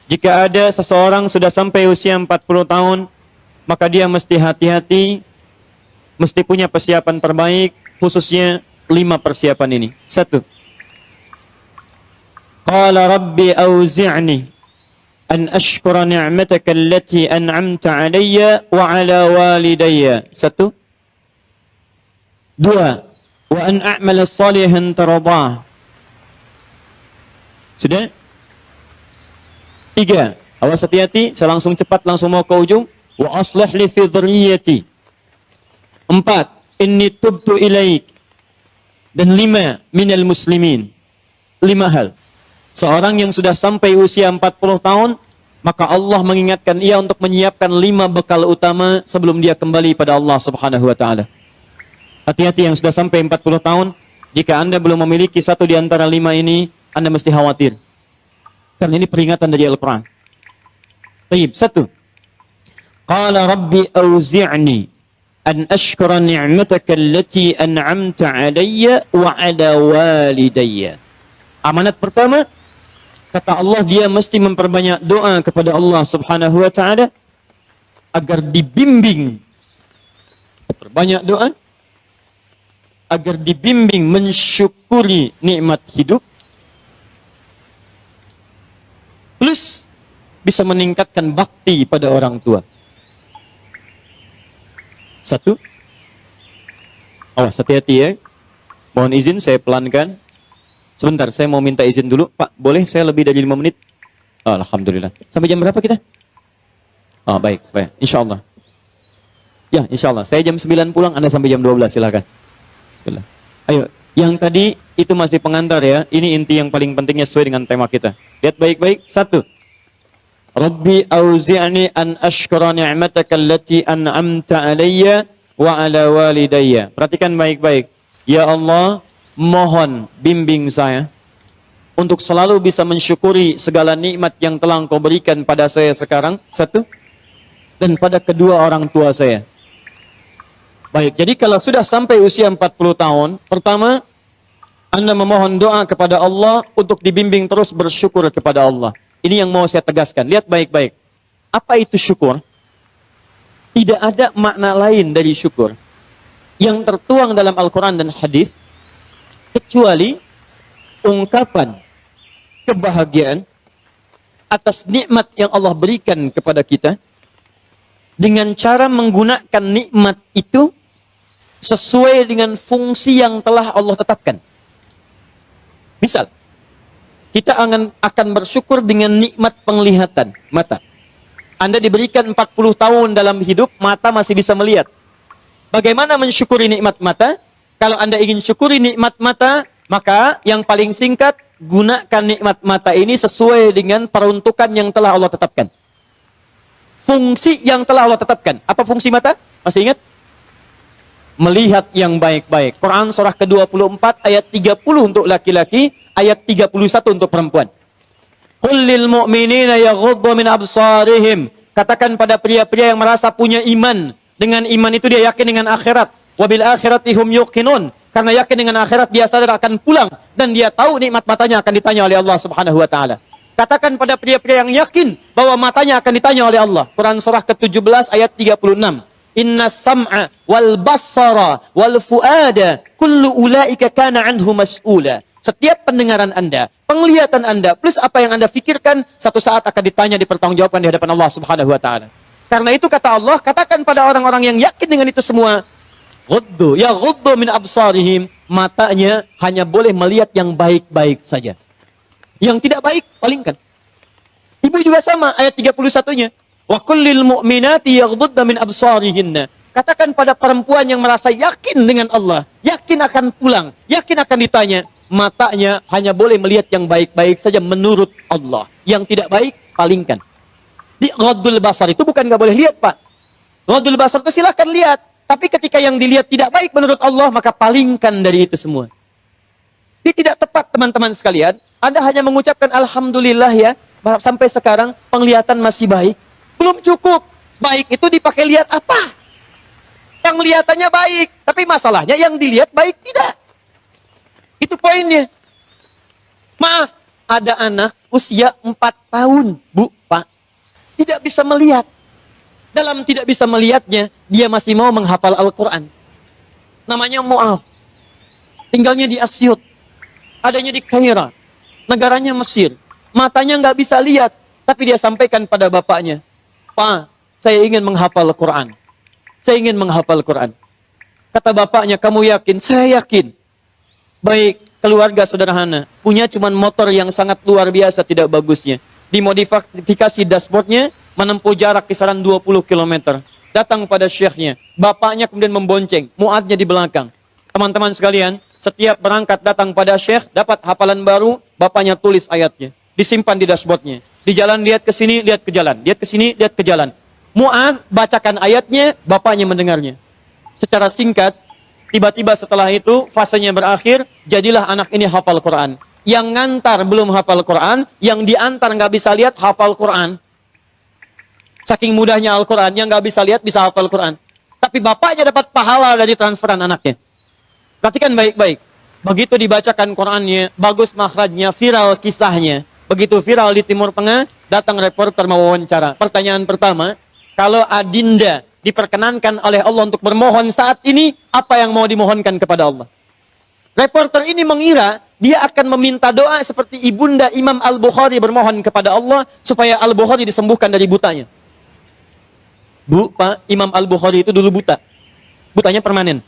Jika ada seseorang sudah sampai usia 40 tahun, maka dia mesti hati-hati, mesti punya persiapan terbaik, khususnya 5 persiapan ini. 1. Qala rabbi auzi'ni an ashkura ni'mataka allati an'amta alayya wa ala walidayya. 1. 2. Wa an a'mala salihan taradah. Sudah? 3. Awas hati-hati, saya langsung cepat, langsung mau ke ujung. Wa aslih li fi dhurriyyati. 4. Inni tubtu ilaik. Dan 5. Minal muslimin. 5 hal. Seorang yang sudah sampai usia 40 tahun, maka Allah mengingatkan ia untuk menyiapkan 5 bekal utama sebelum dia kembali pada Allah Subhanahu wa taala. Hati-hati yang sudah sampai 40 tahun, jika Anda belum memiliki satu di antara 5 ini, Anda mesti khawatir. Karena ini peringatan dari Al-Quran. Baik, 1. Qala rabbi auzi'ni an ashkura ni'mataka allati an'amta alayya wa ala walidayya. Amanat pertama, kata Allah, dia mesti memperbanyak doa kepada Allah Subhanahu wa taala agar dibimbing. Perbanyak doa agar dibimbing mensyukuri nikmat hidup, plus bisa meningkatkan bakti pada orang tua. 1. Awas hati-hati ya. Mohon izin saya pelankan. Sebentar, saya mau minta izin dulu. Pak, boleh saya lebih dari 5 menit? Oh, alhamdulillah. Sampai jam berapa kita? Oh, baik. Insya Allah. Ya, insya Allah. Saya jam 9 pulang, Anda sampai jam 12, silakan. Bismillah. Ayo, yang tadi itu masih pengantar ya. Ini inti yang paling pentingnya sesuai dengan tema kita. Lihat baik-baik. 1. Rabbi auzi'ni an ashkura ni'mataka allati an'amta alayya wa ala walidayya. Perhatikan baik-baik. Ya Allah, mohon bimbing saya untuk selalu bisa mensyukuri segala nikmat yang telah Engkau berikan pada saya sekarang. 1. Dan pada kedua orang tua saya. Baik, jadi kalau sudah sampai usia 40 tahun, pertama, Anda memohon doa kepada Allah untuk dibimbing terus bersyukur kepada Allah. Ini yang mau saya tegaskan. Lihat baik-baik. Apa itu syukur? Tidak ada makna lain dari syukur yang tertuang dalam Al-Quran dan hadis kecuali ungkapan kebahagiaan atas nikmat yang Allah berikan kepada kita dengan cara menggunakan nikmat itu sesuai dengan fungsi yang telah Allah tetapkan. Misal, kita akan bersyukur dengan nikmat penglihatan mata. Anda diberikan 40 tahun dalam hidup, mata masih bisa melihat. Bagaimana mensyukuri nikmat mata? Kalau Anda ingin syukuri nikmat mata, maka yang paling singkat, gunakan nikmat mata ini sesuai dengan peruntukan yang telah Allah tetapkan. Fungsi yang telah Allah tetapkan. Apa fungsi mata? Masih ingat? Melihat yang baik-baik. Quran surah ke-24 ayat 30 untuk laki-laki, ayat 31 untuk perempuan. Qul lil mu'minina yaghuddu min absarihim. Katakan pada pria-pria yang merasa punya iman. Dengan iman itu dia yakin dengan akhirat. Wabil akhirati hum yuqinun. Karena yakin dengan akhirat dia sadar akan pulang. Dan dia tahu nikmat matanya akan ditanya oleh Allah Subhanahu wa ta'ala. Katakan pada pria-pria yang yakin bahwa matanya akan ditanya oleh Allah. Quran surah ke-17 ayat 36. Inna sam'a wal basara wal fuada kullu ulaika kana anhu mas'ula. Setiap pendengaran Anda, penglihatan Anda, plus apa yang Anda fikirkan, satu saat akan ditanya, dipertanggungjawabkan di hadapan Allah Subhanahu wa ta'ala. Karena itu kata Allah, katakan pada orang-orang yang yakin dengan itu semua, ghuddu min absarihim, matanya hanya boleh melihat yang baik-baik saja. Yang tidak baik, palingkan. Ibu juga sama, ayat 31-nya. Wa kullil mu'minati yaghdudna min absarihinna. Katakan pada perempuan yang merasa yakin dengan Allah, yakin akan pulang, yakin akan ditanya, matanya hanya boleh melihat yang baik-baik saja menurut Allah. Yang tidak baik, palingkan. Di ghaddul basar itu bukan nggak boleh lihat, Pak. Ghaddul basar itu silahkan lihat. Tapi ketika yang dilihat tidak baik menurut Allah, maka palingkan dari itu semua. Ini tidak tepat, teman-teman sekalian. Anda hanya mengucapkan Alhamdulillah ya, sampai sekarang penglihatan masih baik. Belum cukup. Baik itu dipakai lihat apa? Penglihatannya baik. Tapi masalahnya yang dilihat baik tidak. Itu poinnya. Maaf, ada anak usia 4 tahun, Bu. tidak bisa melihat. Dalam tidak bisa melihatnya, dia masih mau menghafal Al-Quran. Namanya Mu'adh. Tinggalnya di Asyut. Adanya di Kaira. Negaranya Mesir. Matanya nggak bisa lihat. Tapi dia sampaikan pada bapaknya, "Pak, saya ingin menghafal Quran. Saya ingin menghafal Quran." Kata bapaknya, "Kamu yakin?" "Saya yakin." Baik, keluarga sederhana. Punya cuman motor yang sangat luar biasa tidak bagusnya. Dimodifikasi dashboardnya, menempuh jarak kisaran 20 km. Datang pada syekhnya. Bapaknya kemudian membonceng. Mu'adhnya di belakang. Teman-teman sekalian, setiap berangkat datang pada syekh, dapat hafalan baru, bapaknya tulis ayatnya. Disimpan di dashboardnya. Di jalan lihat ke sini, lihat ke jalan. Lihat ke sini, lihat ke jalan. Mu'adh bacakan ayatnya, bapaknya mendengarnya. Secara singkat, tiba-tiba setelah itu, fasenya berakhir, jadilah anak ini hafal Quran. Yang ngantar belum hafal Quran, yang diantar nggak bisa lihat, hafal Quran. Saking mudahnya Al-Quran, yang nggak bisa lihat, bisa hafal Quran. Tapi bapaknya dapat pahala dari transferan anaknya. Perhatikan baik-baik. Begitu dibacakan Qurannya, bagus makhrajnya, viral kisahnya. Begitu viral di Timur Tengah, datang reporter mewawancara. Pertanyaan pertama, kalau adinda diperkenankan oleh Allah untuk bermohon saat ini, apa yang mau dimohonkan kepada Allah? Reporter ini mengira dia akan meminta doa seperti ibunda Imam Al-Bukhari bermohon kepada Allah supaya Al-Bukhari disembuhkan dari butanya. Bu, Pak, Imam Al-Bukhari itu dulu buta. Butanya permanen.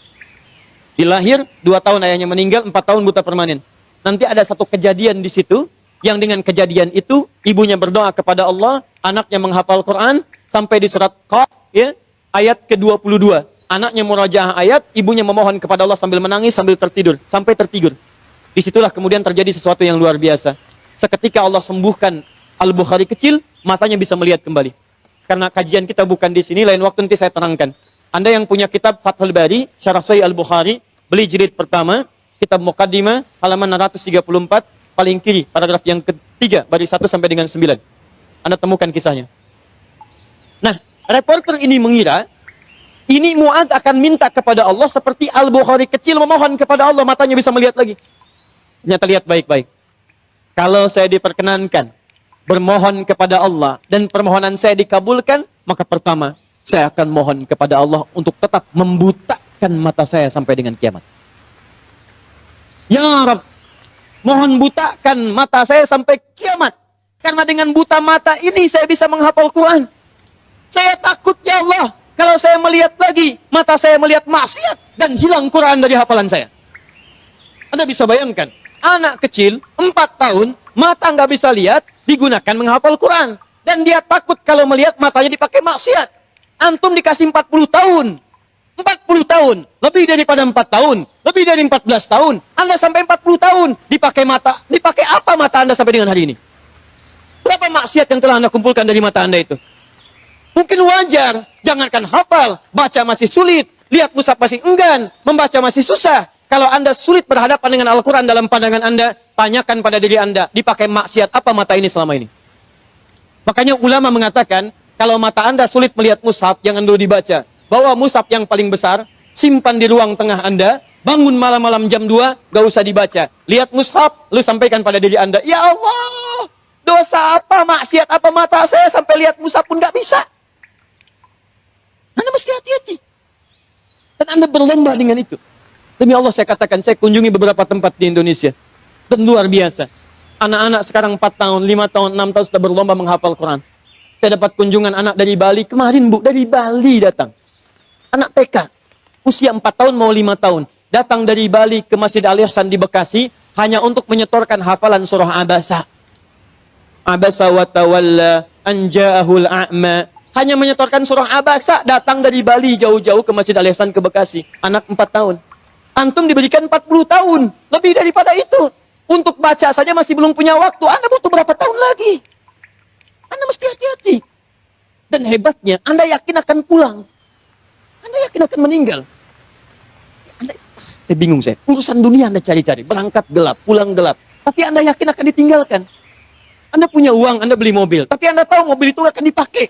Dilahir, 2 tahun ayahnya meninggal, 4 tahun buta permanen. Nanti ada satu kejadian di situ, yang dengan kejadian itu, ibunya berdoa kepada Allah, anaknya menghafal Quran, sampai di surat Qaf, ya, ayat ke-22. Anaknya murajaah ayat, ibunya memohon kepada Allah sambil menangis, sambil tertidur. Sampai tertidur. Disitulah kemudian terjadi sesuatu yang luar biasa. Seketika Allah sembuhkan Al-Bukhari kecil, matanya bisa melihat kembali. Karena kajian kita bukan di sini, lain waktu nanti saya terangkan. Anda yang punya kitab Fathul Bari, Syarah Sahih Al-Bukhari, beli jilid pertama, kitab Muqaddimah, halaman 634, paling kiri, paragraf yang ketiga, baris 1 sampai dengan 9. Anda temukan kisahnya. Nah, reporter ini mengira, ini Mu'adh akan minta kepada Allah seperti Al-Bukhari kecil memohon kepada Allah, matanya bisa melihat lagi. Ternyata lihat baik-baik. Kalau saya diperkenankan bermohon kepada Allah dan permohonan saya dikabulkan, maka pertama, saya akan mohon kepada Allah untuk tetap membutakan mata saya sampai dengan kiamat. Ya Rabb, mohon butakan mata saya sampai kiamat. Karena dengan buta mata ini saya bisa menghafal Quran. Saya takut ya Allah, kalau saya melihat lagi, mata saya melihat maksiat dan hilang Quran dari hafalan saya. Anda bisa bayangkan, anak kecil 4 tahun, mata nggak bisa lihat, digunakan menghafal Quran. Dan dia takut kalau melihat matanya dipakai maksiat. Antum dikasih 40 tahun. 40 tahun. Lebih daripada 4 tahun. Lebih dari 14 tahun. Anda sampai 40 tahun. Dipakai mata. Dipakai apa mata Anda sampai dengan hari ini? Berapa maksiat yang telah Anda kumpulkan dari mata Anda itu? Mungkin wajar. Jangankan hafal. Baca masih sulit. Lihat mushaf masih enggan. Membaca masih susah. Kalau Anda sulit berhadapan dengan Al-Quran dalam pandangan Anda, tanyakan pada diri Anda, dipakai maksiat apa mata ini selama ini? Makanya ulama mengatakan, kalau mata Anda sulit melihat mushaf, jangan dulu dibaca. Bawa mushaf yang paling besar, simpan di ruang tengah Anda, bangun malam-malam jam 2, gak usah dibaca. Lihat mushaf, lu sampaikan pada diri Anda, ya Allah, dosa apa, maksiat apa mata saya sampai lihat mushaf pun gak bisa. Anda mesti hati-hati. Dan Anda berlomba dengan itu. Demi Allah saya katakan, saya kunjungi beberapa tempat di Indonesia. Dan luar biasa. Anak-anak sekarang 4 tahun, 5 tahun, 6 tahun sudah berlomba menghafal Quran. Saya dapat kunjungan anak dari Bali. Kemarin Bu, dari Bali datang. Anak TK. Usia 4 tahun mau 5 tahun. Datang dari Bali ke Masjid Al-Ihsan di Bekasi. Hanya untuk menyetorkan hafalan surah Abasa. Abasa wa tawalla anja'ahul a'ma. Hanya menyetorkan surah Abasa. Datang dari Bali jauh-jauh ke Masjid Al-Ihsan ke Bekasi. Anak 4 tahun. Antum diberikan 40 tahun. Lebih daripada itu. Untuk baca saja masih belum punya waktu. Anda butuh berapa tahun lagi? Anda mesti hati-hati. Dan hebatnya, Anda yakin akan pulang. Anda yakin akan meninggal. Saya bingung saya. Urusan dunia Anda cari-cari. Berangkat gelap, pulang gelap. Tapi Anda yakin akan ditinggalkan. Anda punya uang, Anda beli mobil. Tapi Anda tahu mobil itu akan dipakai.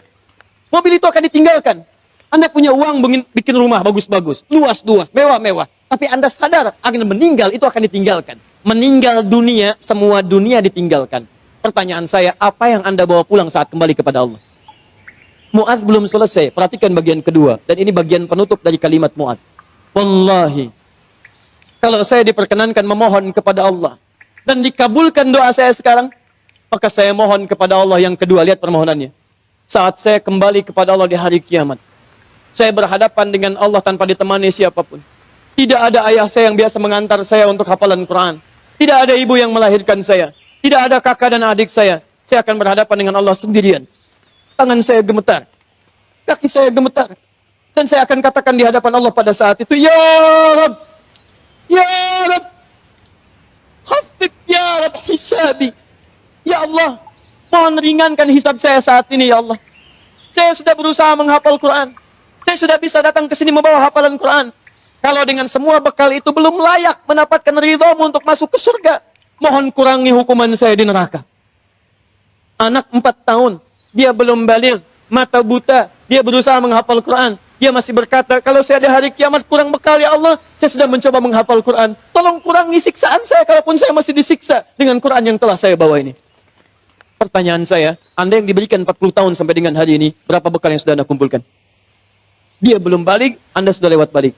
Mobil itu akan ditinggalkan. Anda punya uang bikin rumah bagus-bagus. Luas-luas, mewah-mewah. Tapi Anda sadar akan meninggal itu akan ditinggalkan. Meninggal dunia, semua dunia ditinggalkan. Pertanyaan saya, apa yang Anda bawa pulang saat kembali kepada Allah? Mu'adz belum selesai. Perhatikan bagian kedua. Dan ini bagian penutup dari kalimat Mu'adz. Wallahi, kalau saya diperkenankan memohon kepada Allah dan dikabulkan doa saya sekarang, maka saya mohon kepada Allah yang kedua. Lihat permohonannya. Saat saya kembali kepada Allah di hari kiamat, saya berhadapan dengan Allah tanpa ditemani siapapun. Tidak ada ayah saya yang biasa mengantar saya untuk hafalan Quran. Tidak ada ibu yang melahirkan saya. Tidak ada kakak dan adik saya. Saya akan berhadapan dengan Allah sendirian. Tangan saya gemetar, kaki saya gemetar, dan saya akan katakan di hadapan Allah pada saat itu, Ya Rabb, Ya Rabb, khaffif Ya Rabb hisabi. Ya Allah, mohon ringankan hisab saya saat ini, Ya Allah. Saya sudah berusaha menghafal Quran. Saya sudah bisa datang ke sini membawa hafalan Quran. Kalau dengan semua bekal itu belum layak mendapatkan ridhamu untuk masuk ke surga, mohon kurangi hukuman saya di neraka. Anak 4 tahun, dia belum balik, mata buta, dia berusaha menghafal Quran. Dia masih berkata, kalau saya ada hari kiamat kurang bekal ya Allah, saya sudah mencoba menghafal Quran. Tolong kurangi siksaan saya, kalaupun saya masih disiksa dengan Quran yang telah saya bawa ini. Pertanyaan saya, Anda yang diberikan 40 tahun sampai dengan hari ini, berapa bekal yang sudah Anda kumpulkan? Dia belum balik, Anda sudah lewat balik.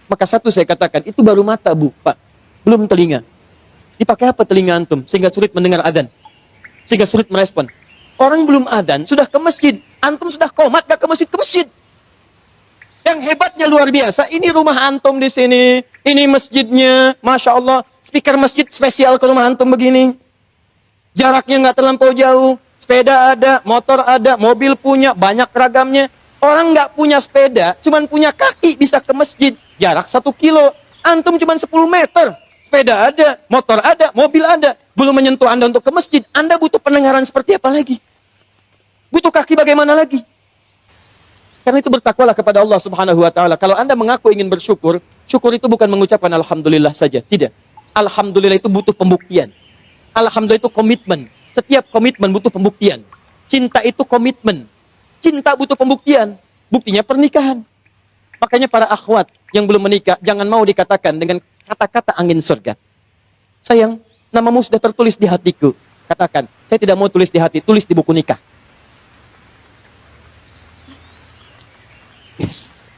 Maka satu saya katakan, itu baru mata Bu, Pak. Belum telinga. Dipakai apa telinga antum? Sehingga sulit mendengar adzan. Sehingga sulit merespon. Orang belum adzan, sudah ke masjid. Antum sudah komat, gak ke masjid, ke masjid. Yang hebatnya luar biasa, ini rumah antum di sini. Ini masjidnya, Masya Allah. Speaker masjid spesial ke rumah antum begini. Jaraknya gak terlampau jauh. Sepeda ada, motor ada, mobil punya, banyak ragamnya. Orang gak punya sepeda, cuman punya kaki bisa ke masjid. Jarak 1 kilo. Antum cuman 10 meter. Sepeda ada, motor ada, mobil ada. Belum menyentuh Anda untuk ke masjid. Anda butuh pendengaran seperti apa lagi? Butuh kaki bagaimana lagi? Karena itu bertakwalah kepada Allah Subhanahu wa taala. Kalau Anda mengaku ingin bersyukur, syukur itu bukan mengucapkan alhamdulillah saja, tidak. Alhamdulillah itu butuh pembuktian. Alhamdulillah itu komitmen. Setiap komitmen butuh pembuktian. Cinta itu komitmen. Cinta butuh pembuktian. Buktinya pernikahan. Makanya para akhwat yang belum menikah, jangan mau dikatakan dengan kata-kata angin surga. Sayang, namamu sudah tertulis di hatiku. Katakan, saya tidak mau tulis di hati, tulis di buku nikah. Yes.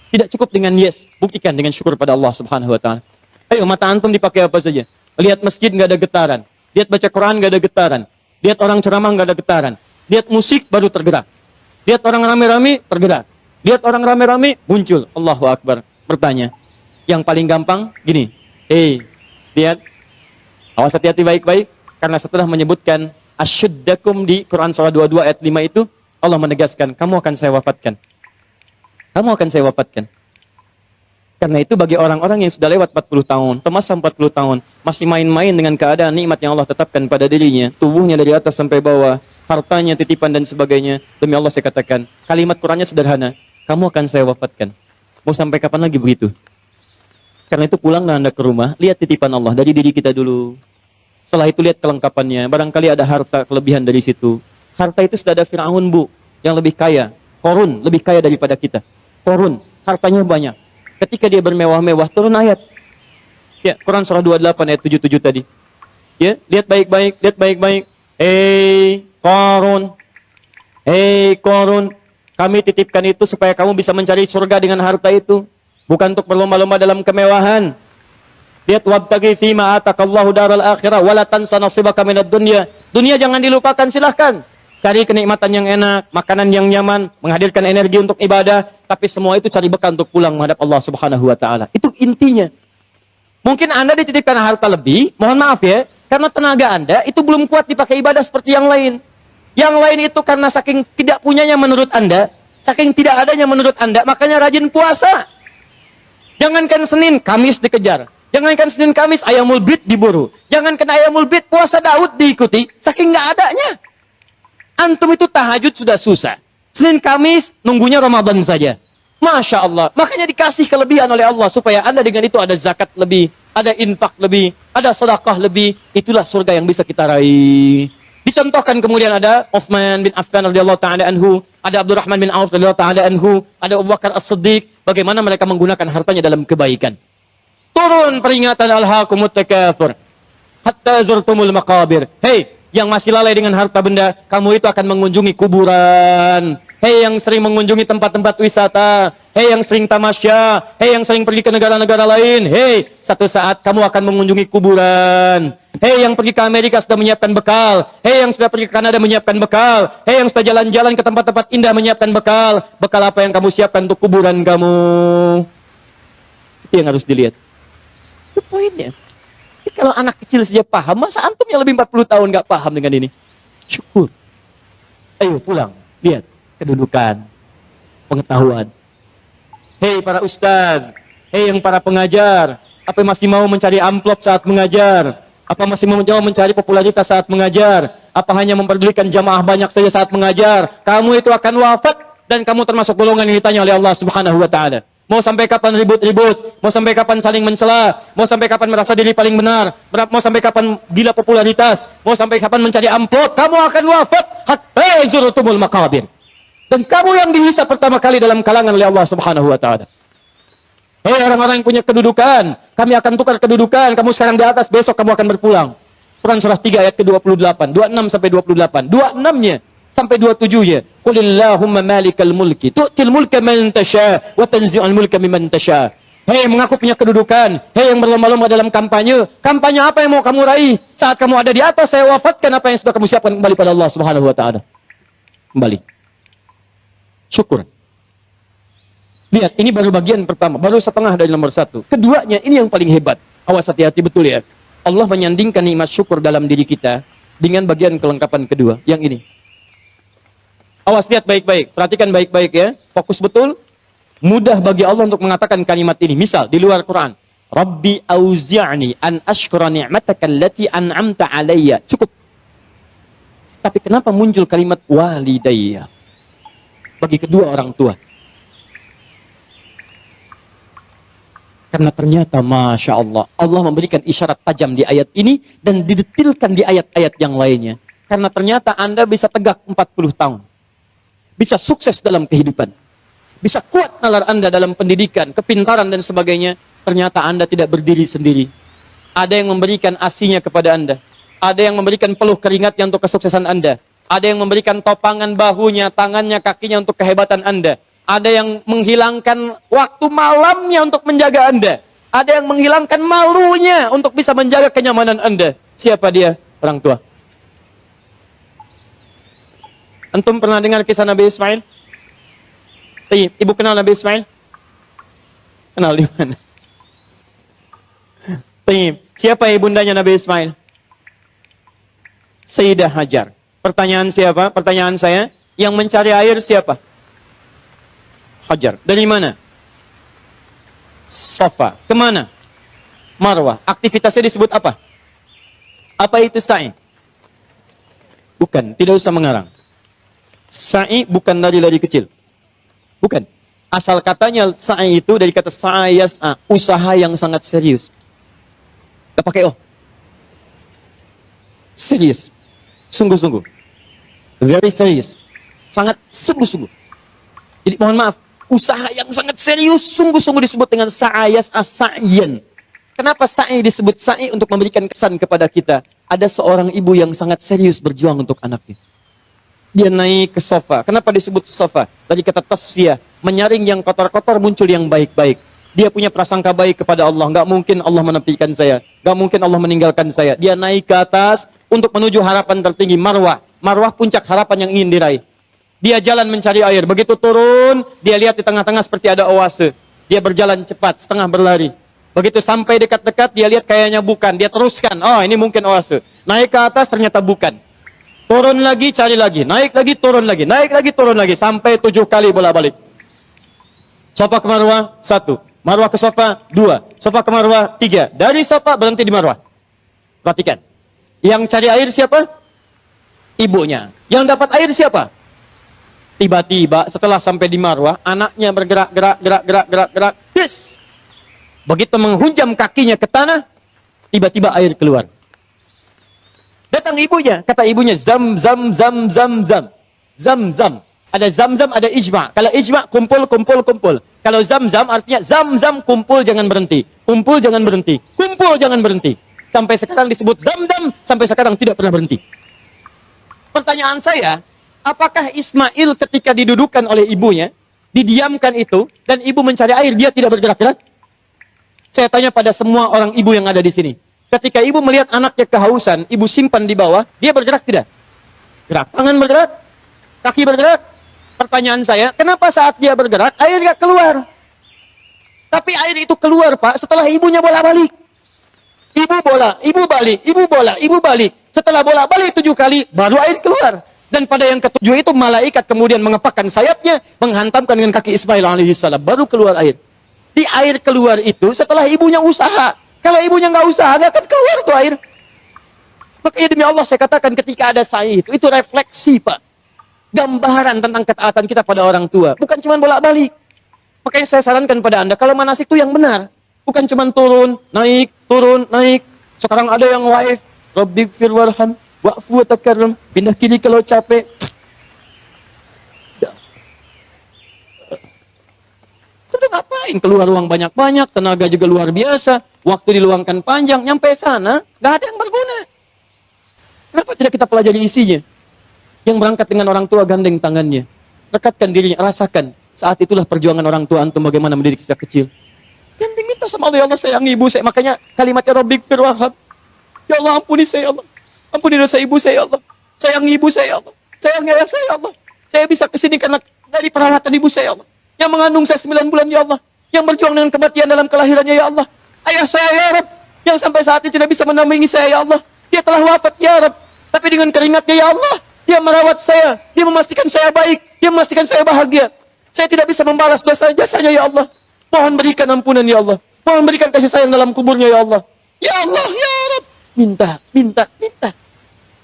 Tidak cukup dengan yes, buktikan dengan syukur pada Allah Subhanahu wa taala. Ayo, mata antum dipakai apa saja? Lihat masjid nggak ada getaran, lihat baca Quran nggak ada getaran, lihat orang ceramah nggak ada getaran, lihat musik baru tergerak, lihat orang rame-rame tergerak, lihat orang rame-rame muncul. Allahu Akbar. Bertanya, yang paling gampang gini, lihat, awas hati-hati baik-baik, karena setelah menyebutkan asyuddakum di Quran surah 22 ayat 5 itu, Allah menegaskan, kamu akan saya wafatkan. Kamu akan saya wafatkan. Karena itu bagi orang-orang yang sudah lewat 40 tahun, masa 40 tahun, masih main-main dengan keadaan nikmat yang Allah tetapkan pada dirinya, tubuhnya dari atas sampai bawah, hartanya, titipan dan sebagainya, demi Allah saya katakan, kalimat Qurannya sederhana, kamu akan saya wafatkan. Mau sampai kapan lagi begitu? Karena itu pulanglah Anda ke rumah, lihat titipan Allah dari diri kita dulu. Setelah itu lihat kelengkapannya, barangkali ada harta kelebihan dari situ. Harta itu sudah ada Fir'aun Bu, yang lebih kaya. Korun, lebih kaya daripada kita. Korun, hartanya banyak. Ketika dia bermewah-mewah, turun ayat. Ya, Quran surah 28 ayat 77 tadi. Ya, lihat baik-baik, lihat baik-baik. Korun. Korun. Kami titipkan itu supaya kamu bisa mencari surga dengan harta itu. Bukan untuk berlomba-lomba dalam kemewahan. Lihat, wabtaghi fima atakallahu daral akhirah wala tansa nasibaka minad dunya. Dunia jangan dilupakan, silahkan. Cari kenikmatan yang enak, makanan yang nyaman, menghadirkan energi untuk ibadah, tapi semua itu cari bekal untuk pulang menghadap Allah Subhanahu wa taala. Itu intinya. Mungkin Anda dititipkan harta lebih, mohon maaf ya, karena tenaga Anda itu belum kuat dipakai ibadah seperti yang lain. Yang lain itu karena saking tidak punyanya menurut Anda, saking tidak adanya menurut Anda, makanya rajin puasa. Jangankan Senin, Kamis dikejar. Jangankan Senin, Kamis, ayamul bid diburu. Jangankan ayamul bid, puasa Daud diikuti, saking nggak adanya. Antum itu tahajud sudah susah. Senin Kamis nunggunya Ramadan saja. Masya Allah. Makanya dikasih kelebihan oleh Allah supaya Anda dengan itu ada zakat lebih, ada infak lebih, ada sedekah lebih. Itulah surga yang bisa kita raih. Dicontohkan kemudian ada Utsman bin Affan radhiyallahu taala anhu, ada Abdurrahman bin Auf radhiyallahu taala anhu, ada Abu Bakar As-Siddiq, bagaimana mereka menggunakan hartanya dalam kebaikan. Turun peringatan alhaakumut takatsur hatta zurtumul maqabir. Hei, yang masih lalai dengan harta benda, kamu itu akan mengunjungi kuburan. Hei yang sering mengunjungi tempat-tempat wisata, hei yang sering tamasya, hei yang sering pergi ke negara-negara lain, hei, satu saat kamu akan mengunjungi kuburan. Hei yang pergi ke Amerika sudah menyiapkan bekal, hei yang sudah pergi ke Kanada menyiapkan bekal, hei yang sudah jalan-jalan ke tempat-tempat indah menyiapkan bekal. Bekal apa yang kamu siapkan untuk kuburan kamu? Itu yang harus dilihat. Itu poinnya. Jadi kalau anak kecil saja paham, masa antum yang lebih 40 tahun nggak paham dengan ini? Syukur. Ayo pulang, lihat kedudukan, pengetahuan. Hei para ustadz, hei yang para pengajar, apa masih mau mencari amplop saat mengajar? Apa masih mau mencari popularitas saat mengajar? Apa hanya memperdulikan jamaah banyak saja saat mengajar? Kamu itu akan wafat dan kamu termasuk golongan yang ditanya oleh Allah Subhanahu wa taala. Mau sampai kapan ribut-ribut? Mau sampai kapan saling mencela? Mau sampai kapan merasa diri paling benar? Mau sampai kapan gila popularitas? Mau sampai kapan mencari amplop? Kamu akan wafat hatta zurtumul maqabir. Dan kamu yang dihisab pertama kali dalam kalangan oleh Allah Subhanahu wa taala. Hei orang-orang yang punya kedudukan, kami akan tukar kedudukan. Kamu sekarang di atas, besok kamu akan berpulang. Quran surah 3 ayat ke-28, 26 sampai 28. 26-nya sampai 27-nya. Qulillahumma malikal mulki tu'til mulka man tasha wa tanzi'ul mulka mimman tasha. Hei mengaku punya kedudukan, hei yang berlomba-lomba dalam kampanye. Kampanye apa yang mau kamu raih? Saat kamu ada di atas, saya wafatkan apa yang sudah kamu siapkan kembali pada Allah Subhanahu wa taala. Kembali. Syukur. Lihat, ini baru bagian pertama, baru setengah dari nomor 1. Keduanya, ini yang paling hebat. Awas, hati-hati betul ya. Allah menyandingkan nikmat syukur dalam diri kita dengan bagian kelengkapan kedua, yang ini. Awas, lihat baik-baik, perhatikan baik-baik ya. Fokus betul. Mudah bagi Allah untuk mengatakan kalimat ini. Misal, di luar Quran. Rabbi auzi'ni an ashkura ni'mataka allati an'amta alayya. Cukup. Tapi kenapa muncul kalimat walidayya? Bagi kedua orang tua. Karena ternyata Masya Allah, Allah memberikan isyarat tajam di ayat ini dan didetilkan di ayat-ayat yang lainnya. Karena ternyata Anda bisa tegak 40 tahun. Bisa sukses dalam kehidupan. Bisa kuat nalar Anda dalam pendidikan, kepintaran dan sebagainya. Ternyata Anda tidak berdiri sendiri. Ada yang memberikan asinya kepada Anda. Ada yang memberikan peluh keringatnya untuk kesuksesan Anda. Ada yang memberikan topangan bahunya, tangannya, kakinya untuk kehebatan Anda. Ada yang menghilangkan waktu malamnya untuk menjaga Anda. Ada yang menghilangkan malunya untuk bisa menjaga kenyamanan Anda. Siapa dia? Orang tua. Antum pernah dengar kisah Nabi Ismail? Ibu kenal Nabi Ismail? Kenal di mana? Siapa ibundanya Nabi Ismail? Sayyidah Hajar. Pertanyaan siapa? Pertanyaan saya, yang mencari air siapa? Hajar. Dari mana? Safa. Kemana? Marwah. Aktivitasnya disebut apa? Apa itu sa'i? Bukan, tidak usah mengarang. Sa'i bukan lari-lari kecil. Bukan. Asal katanya sa'i itu dari kata sa'ayas'a, usaha yang sangat serius. Gak pakai oh. Serius. Sungguh-sungguh. Very serious. Sangat sungguh-sungguh. Jadi mohon maaf, usaha yang sangat serius, sungguh-sungguh disebut dengan sa'ayas as-sa'yan. Kenapa sa'i disebut sa'i? Untuk memberikan kesan kepada kita. Ada seorang ibu yang sangat serius berjuang untuk anaknya. Dia naik ke sofa. Kenapa disebut sofa? Dari kata tasfiyah. Menyaring yang kotor-kotor, muncul yang baik-baik. Dia punya prasangka baik kepada Allah. Gak mungkin Allah menepikan saya. Gak mungkin Allah meninggalkan saya. Dia naik ke atas untuk menuju harapan tertinggi, marwah. Marwah puncak harapan yang ingin diraih. Dia jalan mencari air. Begitu turun, dia lihat di tengah-tengah seperti ada oase. Dia berjalan cepat, setengah berlari. Begitu sampai dekat-dekat, dia lihat kayaknya bukan. Dia teruskan, oh ini mungkin oase. Naik ke atas, ternyata bukan. Turun lagi, cari lagi. Naik lagi, turun lagi. Naik lagi, turun lagi. Sampai 7 kali bolak-balik. Sofa ke Marwah, 1. Marwah ke Sofa, 2. Sofa ke Marwah, 3. Dari Sofa, berhenti di Marwah. Perhatikan. Yang cari air siapa? Ibunya. Yang dapat air siapa? Tiba-tiba setelah sampai di Marwah, anaknya bergerak. Yes. Begitu menghunjam kakinya ke tanah, tiba-tiba air keluar. Datang ibunya, kata ibunya, zam. Ada zam, ada ijma. Kalau ijma, kumpul. Kalau zam artinya zam, kumpul jangan berhenti. Kumpul jangan berhenti. Sampai sekarang disebut zam, sampai sekarang tidak pernah berhenti. Pertanyaan saya, apakah Ismail ketika didudukan oleh ibunya, didiamkan itu, dan ibu mencari air, dia tidak bergerak-gerak? Saya tanya pada semua orang ibu yang ada di sini. Ketika ibu melihat anaknya kehausan, ibu simpan di bawah, dia bergerak tidak? Gerak. Tangan bergerak, kaki bergerak. Pertanyaan saya, kenapa saat dia bergerak, air nggak keluar? Tapi air itu keluar, Pak, setelah ibunya bola-balik. Ibu bola, ibu balik, ibu bola, ibu balik. Setelah bola balik 7 kali, baru air keluar. Dan pada yang ke-7 itu, malaikat kemudian mengepakkan sayapnya, menghantamkan dengan kaki Ismail alaihissalam. Baru keluar air. Di air keluar itu, setelah ibunya usaha. Kalau ibunya nggak usaha, nggak akan keluar tuh air. Makanya demi Allah saya katakan ketika ada sa'i itu refleksi, Pak. Gambaran tentang ketaatan kita pada orang tua. Bukan cuma bolak-balik. Makanya saya sarankan pada Anda, kalau manasik itu yang benar. Bukan cuma turun, naik, turun, naik. Sekarang ada yang waif. Rabbik fir warham, wa'fu wa takarram. Pindah kiri kalau capek. Sudah ngapain? Keluar uang banyak-banyak, tenaga juga luar biasa. Waktu diluangkan panjang, nyampe sana, nggak ada yang berguna. Kenapa tidak kita pelajari isinya? Yang berangkat dengan orang tua gandeng tangannya. Rekatkan dirinya, rasakan. Saat itulah perjuangan orang tua antum bagaimana mendidik sejak kecil. Gandeng minta sama Allah, ya Allah sayang ibu saya. Makanya kalimatnya Rabbik fir warham. Ya Allah ampuni saya, ya Allah. Ampuni dosa ibu saya, ya Allah. Sayang ibu saya, ya Allah. Sayang ayah saya, ya Allah. Saya bisa kesini karena dari perawatan ibu saya, ya Allah. Yang mengandung saya 9 bulan, ya Allah. Yang berjuang dengan kematian dalam kelahirannya, ya Allah. Ayah saya, ya Rabb. Yang sampai saat ini tidak bisa menampingi saya, ya Allah. Dia telah wafat, ya Rabb. Tapi dengan keringatnya, ya Allah. Dia merawat saya. Dia memastikan saya baik. Dia memastikan saya bahagia. Saya tidak bisa membalas dosa jasanya, ya Allah. Mohon berikan ampunan, ya Allah. Mohon berikan kasih sayang dalam kuburnya, ya Allah. Ya Allah, ya Rabb. Minta, minta, minta.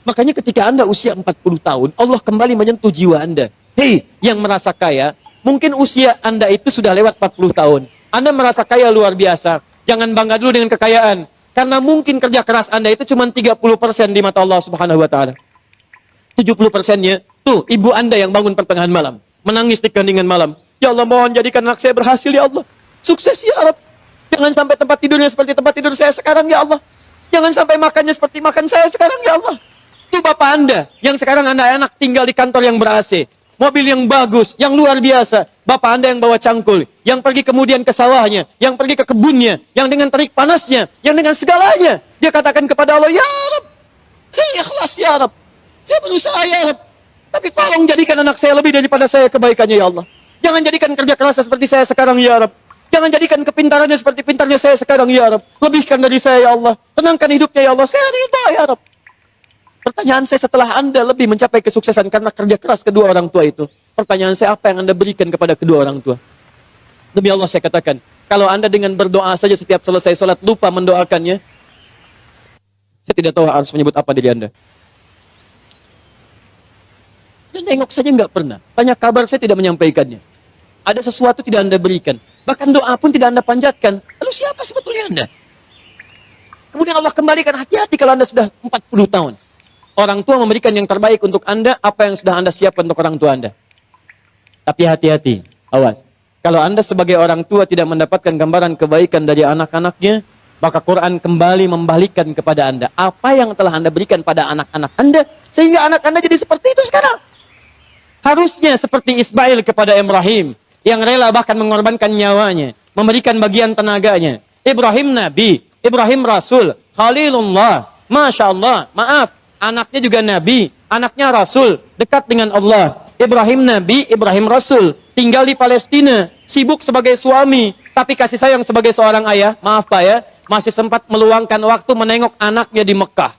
Makanya ketika Anda usia 40 tahun, Allah kembali menyentuh jiwa Anda. Hei, yang merasa kaya, mungkin usia Anda itu sudah lewat 40 tahun. Anda merasa kaya luar biasa. Jangan bangga dulu dengan kekayaan. Karena mungkin kerja keras Anda itu cuma 30% di mata Allah Subhanahu wa Ta'ala. 70%-nya, tuh, ibu Anda yang bangun pertengahan malam. Menangis di keheningan malam. Ya Allah, mohon jadikan anak saya berhasil, ya Allah. Sukses, ya Allah. Jangan sampai tempat tidurnya seperti tempat tidur saya sekarang, ya Allah. Jangan sampai makannya seperti makan saya sekarang, ya Allah. Itu bapak Anda, yang sekarang Anda anak tinggal di kantor yang ber-AC. Mobil yang bagus, yang luar biasa. Bapak Anda yang bawa cangkul, yang pergi kemudian ke sawahnya, yang pergi ke kebunnya, yang dengan terik panasnya, yang dengan segalanya. Dia katakan kepada Allah, ya Rabb, saya ikhlas, ya Rabb. Saya berusaha, ya Rabb. Tapi tolong jadikan anak saya lebih daripada saya kebaikannya, ya Allah. Jangan jadikan kerja kerasnya seperti saya sekarang, ya Rabb. Jangan jadikan kepintarannya seperti pintarnya saya sekarang, ya Rabb. Lebihkan dari saya, ya Allah. Tenangkan hidupnya, ya Allah. Saya ridha, ya Rabb. Pertanyaan saya, setelah Anda lebih mencapai kesuksesan karena kerja keras kedua orang tua itu, pertanyaan saya, apa yang Anda berikan kepada kedua orang tua? Demi Allah saya katakan, kalau Anda dengan berdoa saja setiap selesai sholat lupa mendoakannya, saya tidak tahu harus menyebut apa diri Anda. Dan nengok saja nggak pernah. Tanya kabar saya tidak menyampaikannya. Ada sesuatu tidak Anda berikan. Bahkan doa pun tidak Anda panjatkan. Lalu siapa sebetulnya Anda? Kemudian Allah kembalikan, hati-hati kalau Anda sudah 40 tahun. Orang tua memberikan yang terbaik untuk Anda, apa yang sudah Anda siapkan untuk orang tua Anda. Tapi hati-hati, awas. Kalau Anda sebagai orang tua tidak mendapatkan gambaran kebaikan dari anak-anaknya, maka Quran kembali membalikkan kepada Anda. Apa yang telah Anda berikan pada anak-anak Anda, sehingga anak Anda jadi seperti itu sekarang. Harusnya seperti Ismail kepada Ibrahim, yang rela bahkan mengorbankan nyawanya, memberikan bagian tenaganya. Ibrahim Nabi, Ibrahim Rasul, Khalilullah, Masya Allah, maaf, anaknya juga Nabi, anaknya Rasul, dekat dengan Allah. Ibrahim Nabi, Ibrahim Rasul, tinggal di Palestina, sibuk sebagai suami, tapi kasih sayang sebagai seorang ayah, maaf Pak ya, masih sempat meluangkan waktu menengok anaknya di Mekah.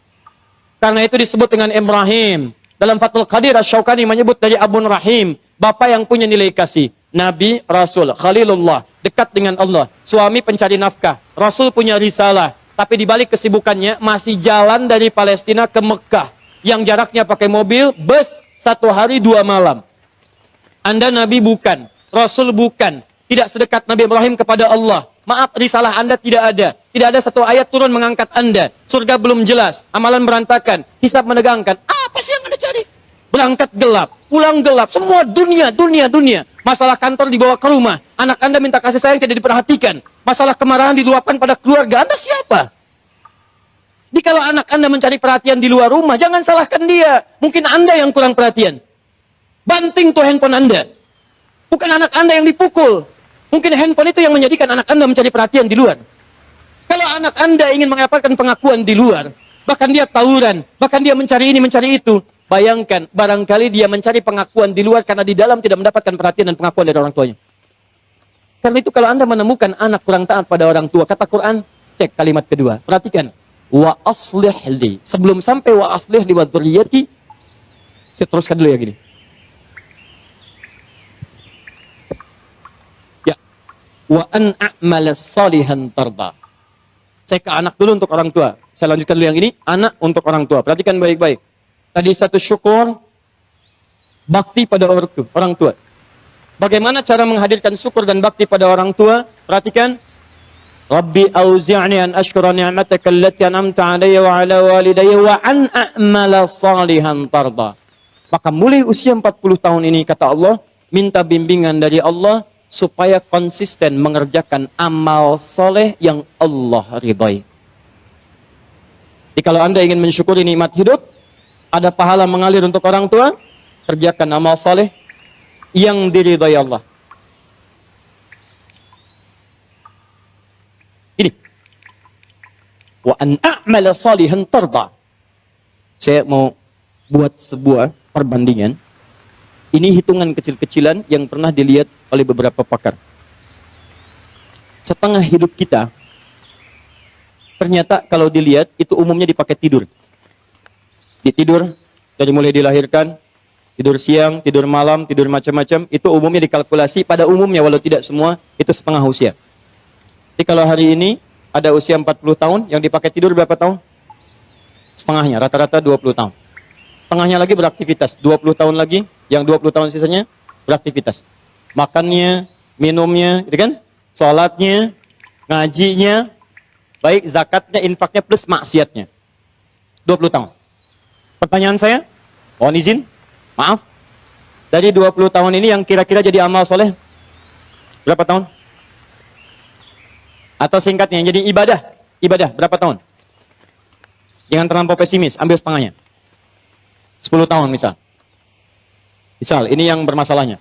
Karena itu disebut dengan Ibrahim. Dalam Fathul Qadir, Asy-Syaukani menyebut dari Abun Rahim, bapak yang punya nilai kasih. Nabi, Rasul, Khalilullah, dekat dengan Allah. Suami pencari nafkah, Rasul punya risalah. Tapi di balik kesibukannya, masih jalan dari Palestina ke Mekah. Yang jaraknya pakai mobil, bus, 1 hari 2 malam. Anda Nabi bukan, Rasul bukan. Tidak sedekat Nabi Ibrahim kepada Allah. Maaf, risalah Anda tidak ada. Tidak ada satu ayat turun mengangkat Anda. Surga belum jelas, amalan berantakan, hisab menegangkan. Apa sih yang Anda cari? Berangkat gelap, pulang gelap, semua dunia. Masalah kantor dibawa ke rumah, anak Anda minta kasih sayang tidak diperhatikan. Masalah kemarahan diluapkan pada keluarga, Anda siapa? Jadi kalau anak Anda mencari perhatian di luar rumah, jangan salahkan dia. Mungkin Anda yang kurang perhatian. Banting tuh handphone Anda. Bukan anak Anda yang dipukul. Mungkin handphone itu yang menjadikan anak Anda mencari perhatian di luar. Kalau anak Anda ingin mendapatkan pengakuan di luar, bahkan dia tawuran, bahkan dia mencari ini, mencari itu, bayangkan, barangkali dia mencari pengakuan di luar karena di dalam tidak mendapatkan perhatian dan pengakuan dari orang tuanya. Karena itu kalau Anda menemukan anak kurang taat pada orang tua, kata Quran, cek kalimat kedua. Perhatikan. Wa aslih li. Sebelum sampai wa aslih li wa dzurriyyati, saya teruskan dulu yang gini. Ya. Wa an a'mala salihan tarda. Saya ke anak dulu untuk orang tua. Saya lanjutkan dulu yang ini, anak untuk orang tua. Perhatikan baik-baik. Tadi satu syukur, bakti pada orang tua. Bagaimana cara menghadirkan syukur dan bakti pada orang tua? Perhatikan. Rabbi auzi'ni an ashkura ni'mataka allati an'amta 'alayya wa 'ala walidayya wa an a'mala salihan tarda. Maka mulai usia 40 tahun ini kata Allah, minta bimbingan dari Allah supaya konsisten mengerjakan amal soleh yang Allah ridhai. Jadi kalau Anda ingin mensyukuri nikmat hidup, ada pahala mengalir untuk orang tua, kerjakan amal soleh yang diridhai Allah. Ini. Wa an a'mala salihan tarda. Saya mau buat sebuah perbandingan. Ini hitungan kecil-kecilan yang pernah dilihat oleh beberapa pakar. Setengah hidup kita, ternyata kalau dilihat, itu umumnya dipakai tidur. Tidur, dari mulai dilahirkan, tidur siang, tidur malam, tidur macam-macam, itu umumnya dikalkulasi, pada umumnya, walau tidak semua, itu setengah usia. Jadi kalau hari ini, ada usia 40 tahun, yang dipakai tidur berapa tahun? Setengahnya, rata-rata 20 tahun. Setengahnya lagi beraktivitas, 20 tahun lagi, yang 20 tahun sisanya beraktivitas. Makannya, minumnya, gitu kan? Sholatnya, ngajinya, baik zakatnya, infaknya, plus maksiatnya. 20 tahun. Pertanyaan saya, mohon izin, maaf, dari 20 tahun ini yang kira-kira jadi amal soleh, berapa tahun? Atau singkatnya, yang jadi ibadah, berapa tahun? Jangan terlampau pesimis, ambil setengahnya. 10 tahun misal. Misal, ini yang bermasalahnya.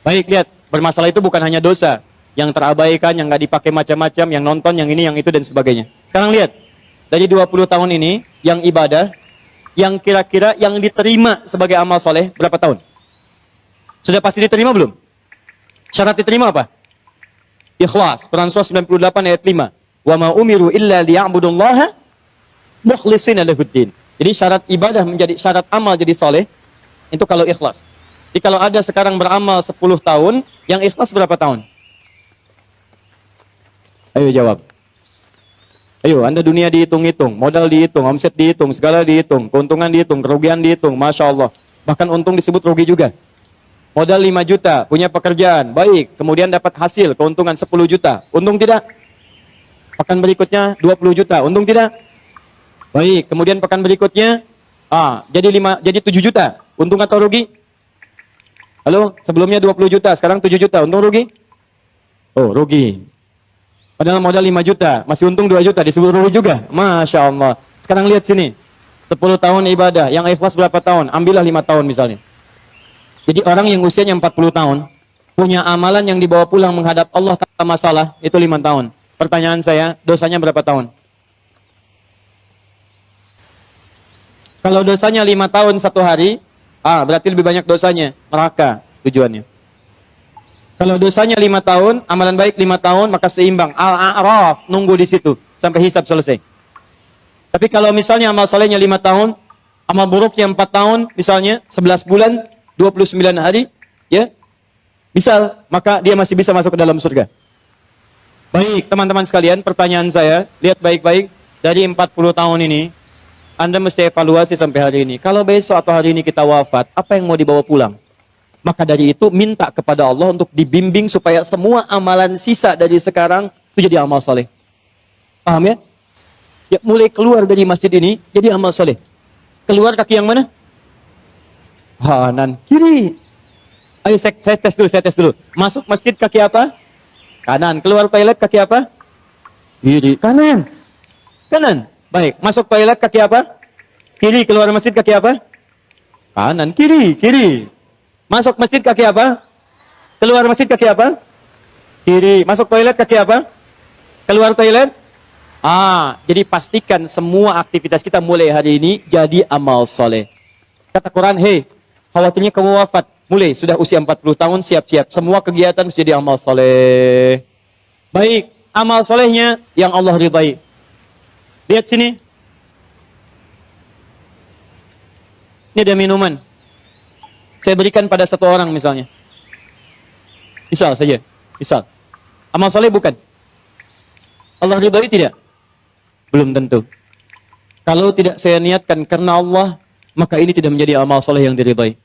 Baik, lihat, bermasalah itu bukan hanya dosa, yang terabaikan, yang nggak dipakai macam-macam, yang nonton, yang ini, yang itu, dan sebagainya. Sekarang lihat, dari 20 tahun ini, yang ibadah, yang kira-kira yang diterima sebagai amal soleh, berapa tahun? Sudah pasti diterima belum? Syarat diterima apa? Ikhlas. Quran surah 98 ayat 5. Wa ma umiru illa liya'budullaha mukhlishina lahuddin. Jadi syarat ibadah menjadi syarat amal jadi soleh, itu kalau ikhlas. Jadi kalau ada sekarang beramal 10 tahun, yang ikhlas berapa tahun? Ayo jawab. Ayo, Anda dunia dihitung-hitung, modal dihitung, omset dihitung, segala dihitung, keuntungan dihitung, kerugian dihitung, Masya Allah. Bahkan untung disebut rugi juga. Modal 5 juta, punya pekerjaan, baik, kemudian dapat hasil, keuntungan 10 juta, untung tidak? Pekan berikutnya 20 juta, untung tidak? Baik, kemudian pekan berikutnya, jadi 7 juta, untung atau rugi? Halo, sebelumnya 20 juta, sekarang 7 juta, untung rugi? Oh, rugi. Padahal modal 5 juta, masih untung 2 juta, disebut rugi juga. Masya Allah. Sekarang lihat sini, 10 tahun ibadah, yang ikhlas berapa tahun? Ambillah 5 tahun misalnya. Jadi orang yang usianya 40 tahun, punya amalan yang dibawa pulang menghadap Allah tanpa masalah, itu 5 tahun. Pertanyaan saya, dosanya berapa tahun? Kalau dosanya 5 tahun 1 hari, berarti lebih banyak dosanya, neraka tujuannya. Kalau dosanya 5 tahun, amalan baik 5 tahun, maka seimbang. Al-A'raf, nunggu di situ, sampai hisab selesai. Tapi kalau misalnya amal salehnya 5 tahun, amal buruknya 4 tahun, misalnya 11 bulan, 29 hari, ya, misal, maka dia masih bisa masuk ke dalam surga. Baik, teman-teman sekalian, pertanyaan saya, lihat baik-baik, dari 40 tahun ini, Anda mesti evaluasi sampai hari ini. Kalau besok atau hari ini kita wafat, apa yang mau dibawa pulang? Maka dari itu, minta kepada Allah untuk dibimbing supaya semua amalan sisa dari sekarang, itu jadi amal soleh. Paham ya? Ya, mulai keluar dari masjid ini, jadi amal soleh. Keluar kaki yang mana? Kanan, kiri. Ayo saya tes dulu. Masuk masjid kaki apa? Kanan. Keluar toilet kaki apa? Kiri. Kanan. Baik, masuk toilet kaki apa? Kiri, keluar masjid kaki apa? Kanan, kiri. Masuk masjid kaki apa? Keluar masjid kaki apa? Kiri. Masuk toilet kaki apa? Keluar toilet? Jadi pastikan semua aktivitas kita mulai hari ini jadi amal soleh. Kata Quran, hei, khawatirnya kamu wafat. Mulai, sudah usia 40 tahun, siap-siap. Semua kegiatan mesti jadi amal soleh. Baik, amal solehnya yang Allah ridai. Lihat sini. Ini ada minuman. Saya berikan pada satu orang misalnya. Misal saja. Misal. Amal soleh bukan? Allah ridai tidak? Belum tentu. Kalau tidak saya niatkan karena Allah, maka ini tidak menjadi amal soleh yang diridai.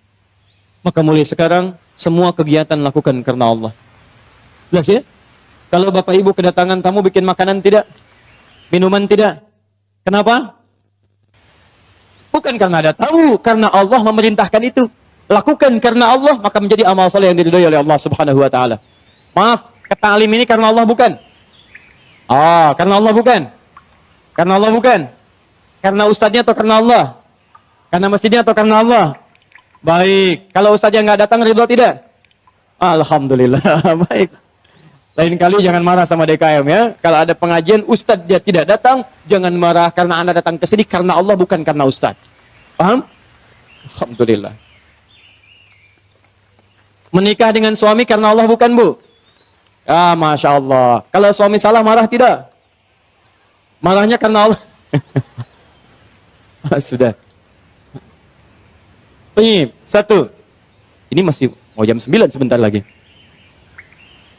Maka mulai sekarang, semua kegiatan lakukan karena Allah. Jelas ya? Kalau Bapak Ibu kedatangan tamu bikin makanan tidak? Minuman tidak? Kenapa? Bukan karena ada tamu, karena Allah memerintahkan itu. Lakukan karena Allah, maka menjadi amal soleh yang diridhoi oleh Allah Subhanahu wa taala. Maaf, ketalim ini karena Allah bukan? Karena Allah bukan? Karena Allah bukan? Karena ustadznya atau karena Allah? Karena masjidnya atau karena Allah? Baik, kalau ustadznya nggak datang ridho tidak? Alhamdulillah, baik. Lain kali jangan marah sama DKM ya. Kalau ada pengajian ustadz dia tidak datang, jangan marah karena Anda datang ke sini karena Allah bukan karena ustadz. Paham? Alhamdulillah. Menikah dengan suami karena Allah bukan, Bu? Masya Allah. Kalau suami salah marah tidak? Marahnya karena Allah. Sudah. Satu. Ini masih mau jam 9 sebentar lagi.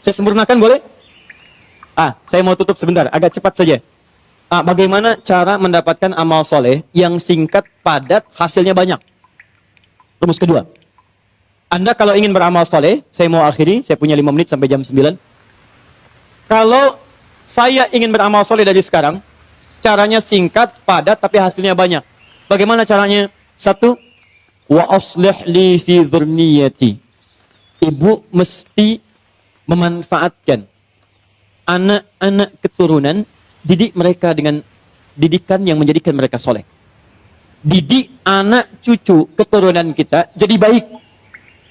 Saya sempurnakan boleh? Saya mau tutup sebentar, agak cepat saja. Bagaimana cara mendapatkan amal soleh yang singkat, padat, hasilnya banyak? Rumus kedua. Anda kalau ingin beramal soleh, saya mau akhiri, saya punya 5 menit sampai jam 9. Kalau saya ingin beramal soleh dari sekarang, caranya singkat, padat, tapi hasilnya banyak. Bagaimana caranya? Satu, wa aslih li fi dzurniyyati. Ibu mesti memanfaatkan anak-anak keturunan, didik mereka dengan didikan yang menjadikan mereka soleh. Didik anak cucu keturunan kita jadi baik.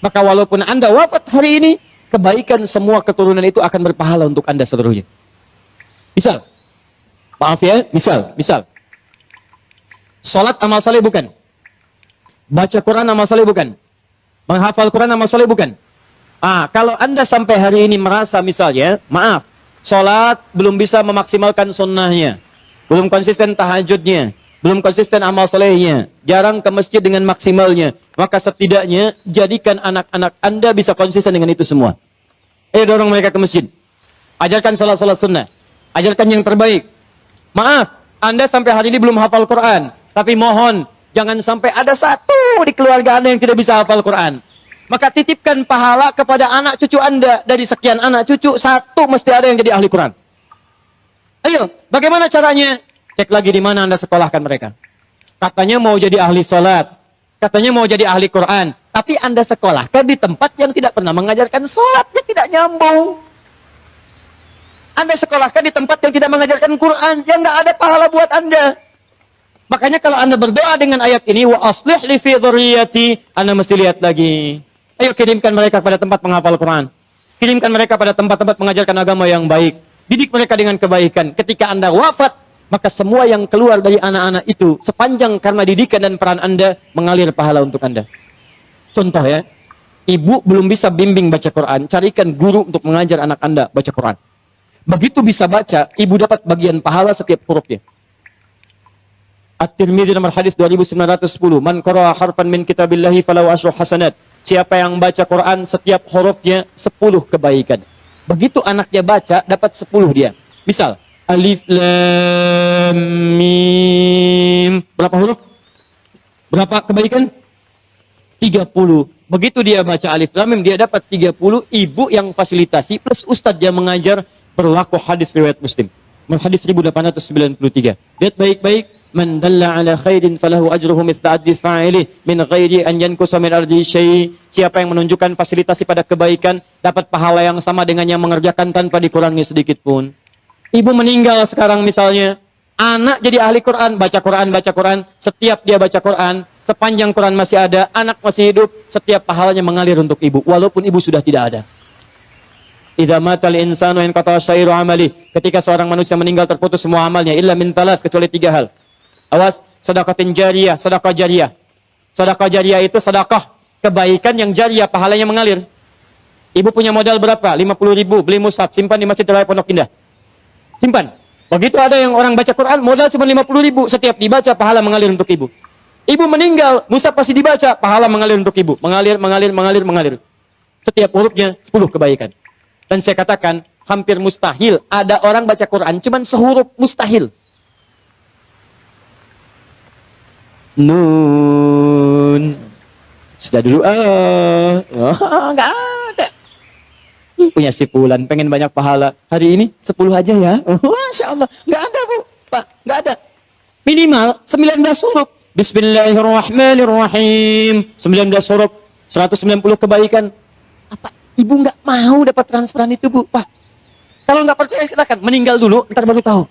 Maka walaupun Anda wafat hari ini, kebaikan semua keturunan itu akan berpahala untuk Anda seluruhnya. Misal, maaf ya, misal. Salat amal saleh bukan? Baca Quran amal saleh bukan? Menghafal Quran amal saleh bukan? Kalau Anda sampai hari ini merasa misalnya, maaf, salat belum bisa memaksimalkan sunnahnya, belum konsisten tahajudnya, belum konsisten amal solehnya, jarang ke masjid dengan maksimalnya, maka setidaknya jadikan anak-anak Anda bisa konsisten dengan itu semua. Dorong mereka ke masjid. Ajarkan salat-salat sunnah. Ajarkan yang terbaik. Maaf, Anda sampai hari ini belum hafal Quran, tapi mohon, jangan sampai ada satu di keluarga Anda yang tidak bisa hafal Quran. Maka titipkan pahala kepada anak cucu Anda. Dari sekian anak cucu, satu mesti ada yang jadi ahli Quran. Ayo, bagaimana caranya? Cek lagi di mana Anda sekolahkan mereka. Katanya mau jadi ahli sholat. Katanya mau jadi ahli Quran. Tapi Anda sekolahkan di tempat yang tidak pernah mengajarkan sholat. Yang tidak nyambung. Anda sekolahkan di tempat yang tidak mengajarkan Quran. Yang nggak ada pahala buat Anda. Makanya kalau Anda berdoa dengan ayat ini, wa aslih li fi dzurriyyati, Anda mesti lihat lagi. Ayo kirimkan mereka pada tempat menghafal Quran. Kirimkan mereka pada tempat-tempat mengajarkan agama yang baik. Didik mereka dengan kebaikan. Ketika Anda wafat, maka semua yang keluar dari anak-anak itu, sepanjang karena didikan dan peran Anda, mengalir pahala untuk Anda. Contoh ya, ibu belum bisa bimbing baca Quran, carikan guru untuk mengajar anak Anda baca Quran. Begitu bisa baca, ibu dapat bagian pahala setiap hurufnya. At-Tirmidzi nomor hadis 2910. Man qara'a harfan min kitabillahi falahu asyru hasanat. Siapa yang baca Quran setiap hurufnya 10 kebaikan. Begitu anaknya baca dapat 10 dia. Misal alif lam mim. Berapa huruf? Berapa kebaikan? 30. Begitu dia baca alif lam mim dia dapat 30. Ibu yang fasilitasi plus ustadz yang mengajar berlaku hadis riwayat Muslim. Hadis 1893. Lihat baik-baik. Man dalla ala khairin falahu ajruhu mithla ajri fa'ilih min ghairi an yankusa min ardi syai'. Siapa yang menunjukkan fasilitasi pada kebaikan dapat pahala yang sama dengan yang mengerjakan tanpa dikurangi sedikit pun. Ibu meninggal sekarang misalnya, Anak jadi ahli Quran, baca Quran. Setiap dia baca Quran, sepanjang Quran masih ada, anak masih hidup, setiap pahalanya mengalir untuk ibu, walaupun ibu sudah tidak ada. Idza matal insanu inqata syairu amali. Ketika seorang manusia meninggal terputus semua amalnya illa min talas, kecuali 3 hal. Awas, sedekatin jariyah, sedekah jariyah. Sedekah jariyah itu sedekah kebaikan yang jariyah, pahalanya mengalir. Ibu punya modal berapa? 50.000, beli mushaf, simpan di Masjid Raya Pondok Indah. Simpan. Begitu ada yang orang baca Quran, modal cuma 50.000, setiap dibaca pahala mengalir untuk ibu. Ibu meninggal, mushaf pasti dibaca, pahala mengalir untuk ibu. Mengalir. Setiap hurufnya 10 kebaikan. Dan saya katakan, hampir mustahil ada orang baca Quran cuma sehuruf, mustahil. Nun. Sudah dulu, enggak ada. Punya si Fulan, pengen banyak pahala. Hari ini 10 aja ya. Masya Allah. Enggak ada, Bu. Pak, enggak ada. Minimal 19 huruf. Bismillahirrahmanirrahim. 19 huruf. 190 kebaikan. Apa ibu enggak mau dapat transferan itu, Bu? Pak, kalau enggak percaya silakan. Meninggal dulu, ntar baru tahu.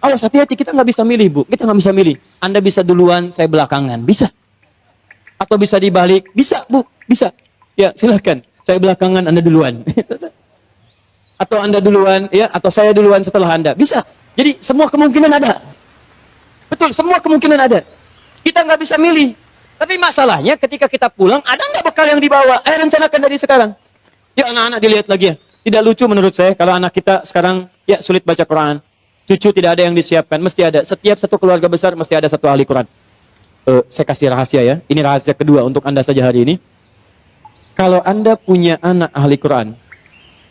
Awas, hati-hati, kita nggak bisa milih, Bu. Kita nggak bisa milih. Anda bisa duluan, saya belakangan. Bisa. Atau bisa dibalik. Bisa, Bu. Bisa. Ya, silakan. Saya belakangan, Anda duluan. Atau Anda duluan, ya, atau saya duluan setelah Anda. Bisa. Jadi semua kemungkinan ada. Betul, semua kemungkinan ada. Kita nggak bisa milih. Tapi masalahnya ketika kita pulang, ada nggak bekal yang dibawa? Ayo rencanakan dari sekarang. Ya, anak-anak dilihat lagi ya. Tidak lucu menurut saya kalau anak kita sekarang ya sulit baca Quran. Cucu tidak ada yang disiapkan, mesti ada. Setiap satu keluarga besar mesti ada satu ahli Quran. Saya kasih rahasia ya. Ini rahasia kedua untuk Anda saja hari ini. Kalau Anda punya anak ahli Quran,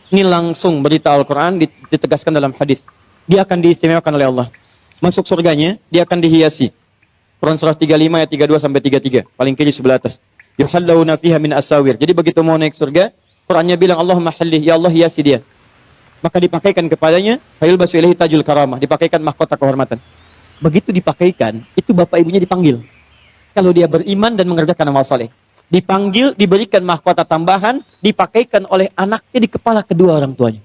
ini langsung berita Al-Quran ditegaskan dalam hadis. Dia akan diistimewakan oleh Allah. Masuk surganya, dia akan dihiasi. Quran surah 35 ayat 32 sampai 33, paling kiri sebelah atas. Yuhallawna fiha min asawir. Jadi begitu mau naik surga, Qurannya bilang Allahumma hallih, ya Allah hiasi dia. Maka dipakaikan kepadanya fayul basu ilahi tajul karamah, dipakaikan mahkota kehormatan. Begitu dipakaikan, itu bapak ibunya dipanggil. Kalau dia beriman dan mengerjakan amal saleh, dipanggil, diberikan mahkota tambahan, dipakaikan oleh anaknya di kepala kedua orang tuanya.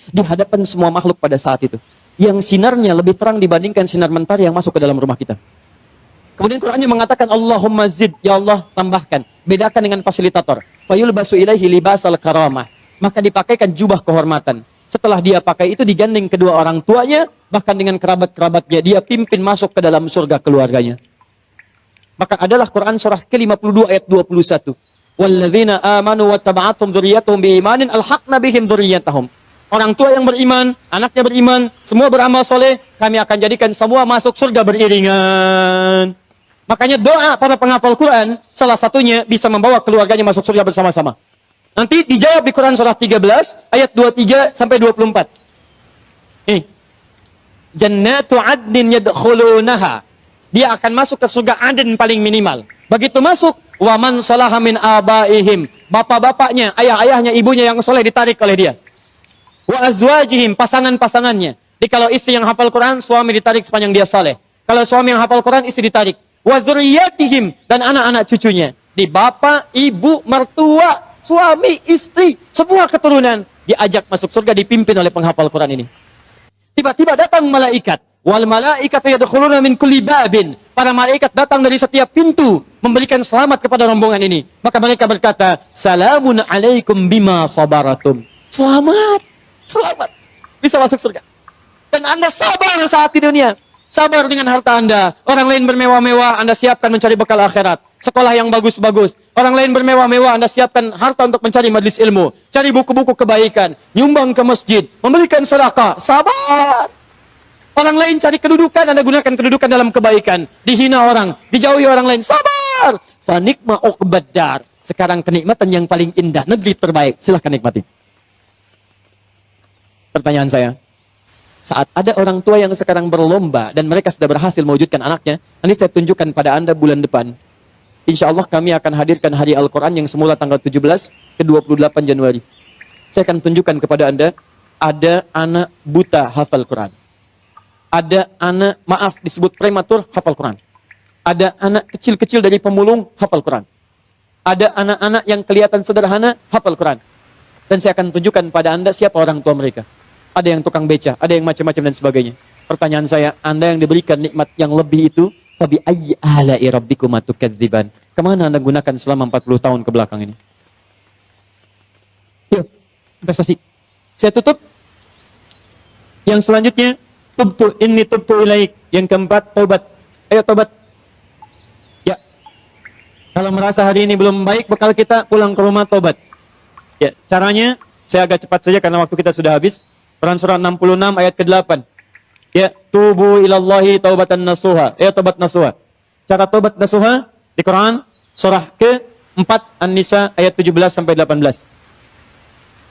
Di hadapan semua makhluk pada saat itu. Yang sinarnya lebih terang dibandingkan sinar mentari yang masuk ke dalam rumah kita. Kemudian Qurannya mengatakan Allahumma zid, ya Allah tambahkan. Bedakan dengan fasilitator. Fayul basu ilaihi libasal karamah. Maka dipakaikan jubah kehormatan. Setelah dia pakai itu digandeng kedua orang tuanya, bahkan dengan kerabat-kerabatnya, dia pimpin masuk ke dalam surga keluarganya. Maka adalah Quran surah ke-52 ayat 21. Walladzina amanu wattaba'athum dzurriyyatuhum biimanin alhaqna bihim dzurriyyatahum. Orang tua yang beriman, anaknya beriman, semua beramal soleh, kami akan jadikan semua masuk surga beriringan. Makanya doa para penghafal Quran, salah satunya bisa membawa keluarganya masuk surga bersama-sama. Nanti dijawab di Quran surah 13 ayat 23 sampai 24. Jannatu adnin yadkhulunaha. Dia akan masuk ke surga Aden paling minimal. Begitu masuk, wa man salaha min abaihim. Bapak-bapaknya, ayah-ayahnya, ibunya yang soleh ditarik oleh dia. Wa azwajihim, pasangan-pasangannya. Jadi kalau istri yang hafal Quran, suami ditarik sepanjang dia soleh. Kalau suami yang hafal Quran, istri ditarik. Wa dzurriyyatihim, dan anak-anak cucunya. Di bapak, ibu, mertua, suami, istri, semua keturunan diajak masuk surga, dipimpin oleh penghafal Quran ini. Tiba-tiba datang malaikat. Wal malaikatu yadkhuluna min kulli babin. Para malaikat datang dari setiap pintu memberikan selamat kepada rombongan ini. Maka mereka berkata, "Salamun alaikum bima sabaratum." Selamat, selamat. Bisa masuk surga. Dan Anda sabar saat di dunia. Sabar dengan harta Anda. Orang lain bermewah-mewah, Anda siapkan mencari bekal akhirat. Sekolah yang bagus-bagus. Orang lain bermewah-mewah, Anda siapkan harta untuk mencari majelis ilmu. Cari buku-buku kebaikan. Nyumbang ke masjid. Memberikan sedekah. Sabar. Orang lain cari kedudukan, Anda gunakan kedudukan dalam kebaikan. Dihina orang, dijauhi orang lain. Sabar. Fanikma uqbaddar. Sekarang kenikmatan yang paling indah, negeri terbaik. Silahkan nikmati. Pertanyaan saya. Saat ada orang tua yang sekarang berlomba dan mereka sudah berhasil mewujudkan anaknya, nanti saya tunjukkan pada Anda bulan depan. Insya Allah kami akan hadirkan hari Al-Quran yang semula tanggal 17 ke 28 Januari. Saya akan tunjukkan kepada Anda, ada anak buta hafal Quran. Ada anak, maaf, disebut prematur, hafal Quran. Ada anak kecil-kecil dari pemulung, hafal Quran. Ada anak-anak yang kelihatan sederhana, hafal Quran. Dan saya akan tunjukkan pada Anda siapa orang tua mereka. ada yang tukang beca, ada yang macam-macam dan sebagainya. Pertanyaan saya, Anda yang diberikan nikmat yang lebih itu, fabi ayyi ala'i rabbikuma tukadziban. Kemana Anda gunakan selama 40 tahun ke belakang ini? Yuk, investasi. Saya tutup. Yang selanjutnya, tubtu ilaik. Yang keempat, taubat. Ayo taubat. Ya. Kalau merasa hari ini belum baik, bekal kita pulang ke rumah taubat. Ya, caranya saya agak cepat saja karena waktu kita sudah habis. Quran surah 66 ayat ke-8. Ya, tubu ilallahi taubatan nasuha. Ya, taubat nasuha. Cara taubat nasuha di Quran surah ke-4 An-Nisa ayat 17 sampai 18.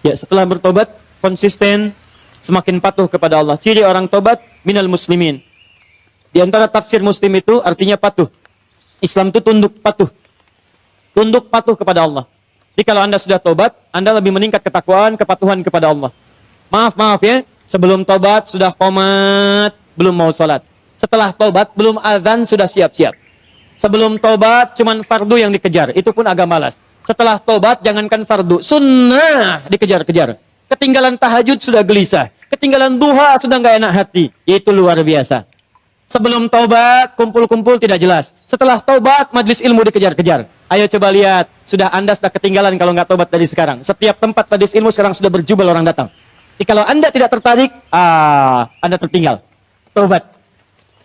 Ya, setelah bertobat konsisten, semakin patuh kepada Allah. Ciri orang tobat minal muslimin. Di antara tafsir muslim itu artinya patuh. Islam itu tunduk patuh. Tunduk patuh kepada Allah. Jadi kalau Anda sudah tobat, Anda lebih meningkat ketakwaan, kepatuhan kepada Allah. Maaf ya, sebelum tobat sudah qomat, belum mau sholat. Setelah tobat, belum azan sudah siap-siap. Sebelum tobat, cuman fardu yang dikejar. Itu pun agak malas. Setelah tobat, jangankan fardu, sunnah dikejar-kejar. Ketinggalan tahajud sudah gelisah. Ketinggalan duha sudah nggak enak hati. Itu luar biasa. Sebelum tobat, kumpul-kumpul tidak jelas. Setelah tobat, majlis ilmu dikejar-kejar. Ayo coba lihat, Anda sudah ketinggalan kalau nggak tobat dari sekarang. Setiap tempat majlis ilmu sekarang sudah berjubel orang datang. Jadi kalau Anda tidak tertarik, Anda tertinggal. Tobat.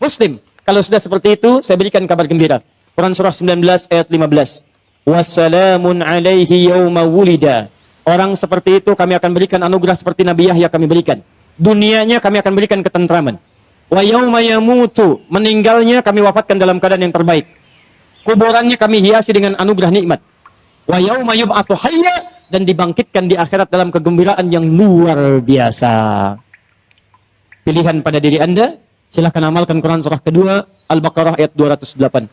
Muslim, kalau sudah seperti itu, saya berikan kabar gembira. Quran surah 19 ayat 15. Wassalamun alaihi yawma wulida. Orang seperti itu kami akan berikan anugerah seperti Nabi Yahya kami berikan. Dunianya kami akan berikan ketentraman. Wa yauma yamutu, meninggalnya kami wafatkan dalam keadaan yang terbaik. Kuburannya kami hiasi dengan anugerah nikmat. Wa yauma yub'atsu hayya, dan dibangkitkan di akhirat dalam kegembiraan yang luar biasa. Pilihan pada diri Anda, silahkan amalkan Quran surah kedua Al-Baqarah ayat 208.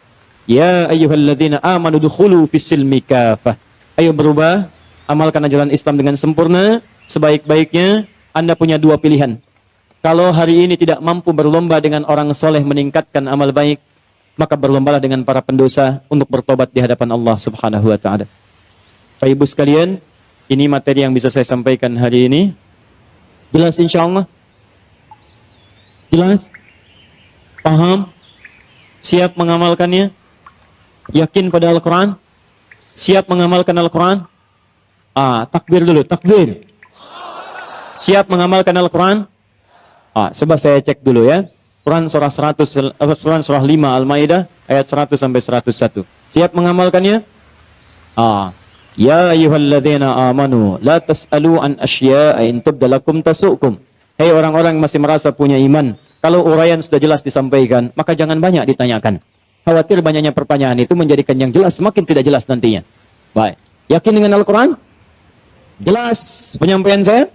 Ya ayyuhalladzina amanu dukhulu fis-silmi kafah. Ayo berubah, amalkan ajaran Islam dengan sempurna, sebaik-baiknya. Anda punya dua pilihan. Kalau hari ini tidak mampu berlomba dengan orang soleh meningkatkan amal baik, maka berlombalah dengan para pendosa untuk bertobat di hadapan Allah Subhanahu wa taala. Bapak Ibu sekalian, ini materi yang bisa saya sampaikan hari ini. Jelas insyaallah? Jelas? Paham? Siap mengamalkannya? Yakin pada Al-Quran? Siap mengamalkan Al-Quran? Takbir dulu, takbir. Siap mengamalkan Al-Quran? Coba saya cek dulu ya. Quran surah 5 Al-Maidah ayat 100 sampai 101. Siap mengamalkannya? Ya ayyuhalladzina amanu la tas'alu an asya'a in tubda lakum tasu'kum. Hei orang-orang yang masih merasa punya iman, kalau uraian sudah jelas disampaikan, maka jangan banyak ditanyakan. Khawatir banyaknya pertanyaan itu menjadikan yang jelas semakin tidak jelas nantinya. Baik. Yakin dengan Al-Quran? Jelas penyampaian saya?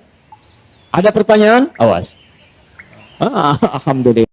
Ada pertanyaan? Awas. Alhamdulillah.